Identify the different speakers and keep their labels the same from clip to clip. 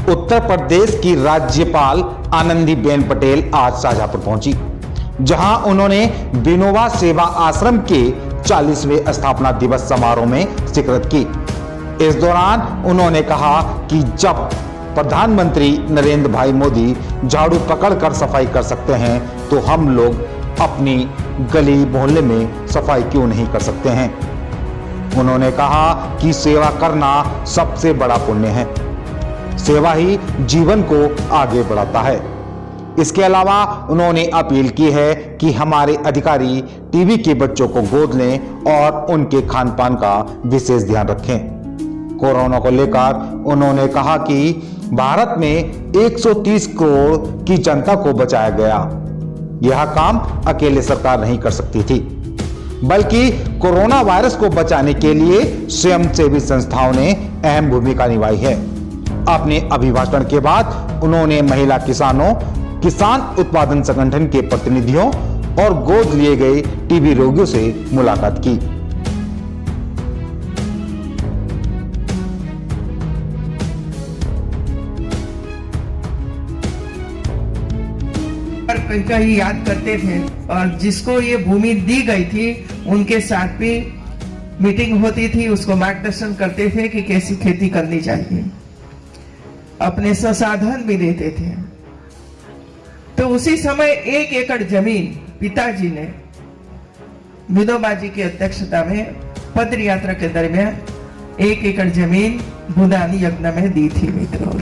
Speaker 1: उत्तर प्रदेश की राज्यपाल आनंदीबेन पटेल आज शाहजहांपुर पहुंची, जहां उन्होंने विनोबा सेवा आश्रम के 40वें स्थापना दिवस समारोह में शिरकत की। इस दौरान उन्होंने कहा कि जब प्रधानमंत्री नरेंद्र भाई मोदी झाड़ू पकड़कर सफाई कर सकते हैं तो हम लोग अपनी गली मोहल्ले में सफाई क्यों नहीं कर सकते हैं। उन्होंने कहा कि सेवा करना सबसे बड़ा पुण्य है, सेवा ही जीवन को आगे बढ़ाता है। इसके अलावा उन्होंने अपील की है कि हमारे अधिकारी टीबी के बच्चों को गोद लें और उनके खान पान का विशेष ध्यान रखें। कोरोना को लेकर उन्होंने कहा कि भारत में 130 करोड़ की जनता को बचाया गया। यह काम अकेले सरकार नहीं कर सकती थी, बल्कि कोरोना वायरस को बचाने के लिए स्वयंसेवी संस्थाओं ने अहम भूमिका निभाई है। अपने अभिभाषण के बाद उन्होंने महिला किसानों, किसान उत्पादन संगठन के प्रतिनिधियों और गोद लिए गए टीबी रोगियों से मुलाकात की।
Speaker 2: कहीं याद करते थे और जिसको ये भूमि दी गई थी उनके साथ भी मीटिंग होती थी, उसको मार्गदर्शन करते थे कि कैसी खेती करनी चाहिए, अपने संसाधन भी देते थे। तो उसी समय 1 एकड़ जमीन पिताजी ने विनोबा जी की अध्यक्षता में पद यात्रा के दरमियान 1 एकड़ जमीन भूदान यज्ञ में दी थी। मित्रों,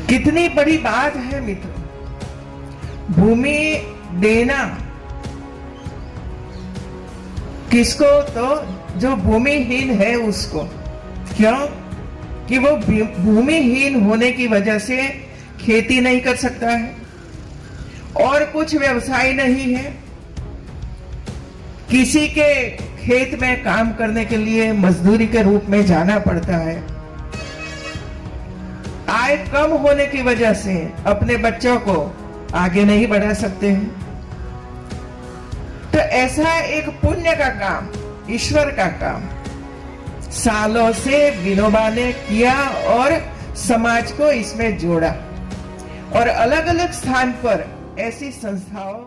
Speaker 2: कितनी बड़ी बात है मित्रों, भूमि देना किसको? तो जो भूमिहीन है उसको। क्यों? कि वो भूमिहीन होने की वजह से खेती नहीं कर सकता है और कुछ व्यवसाय नहीं है। किसी के खेत में काम करने के लिए मजदूरी के रूप में जाना पड़ता है। आय कम होने की वजह से अपने बच्चों को आगे नहीं बढ़ा सकते हैं। तो ऐसा एक पुण्य का काम, ईश्वर का काम सालों से विनोबा ने किया और समाज को इसमें जोड़ा और अलग अलग स्थान पर ऐसी संस्थाओं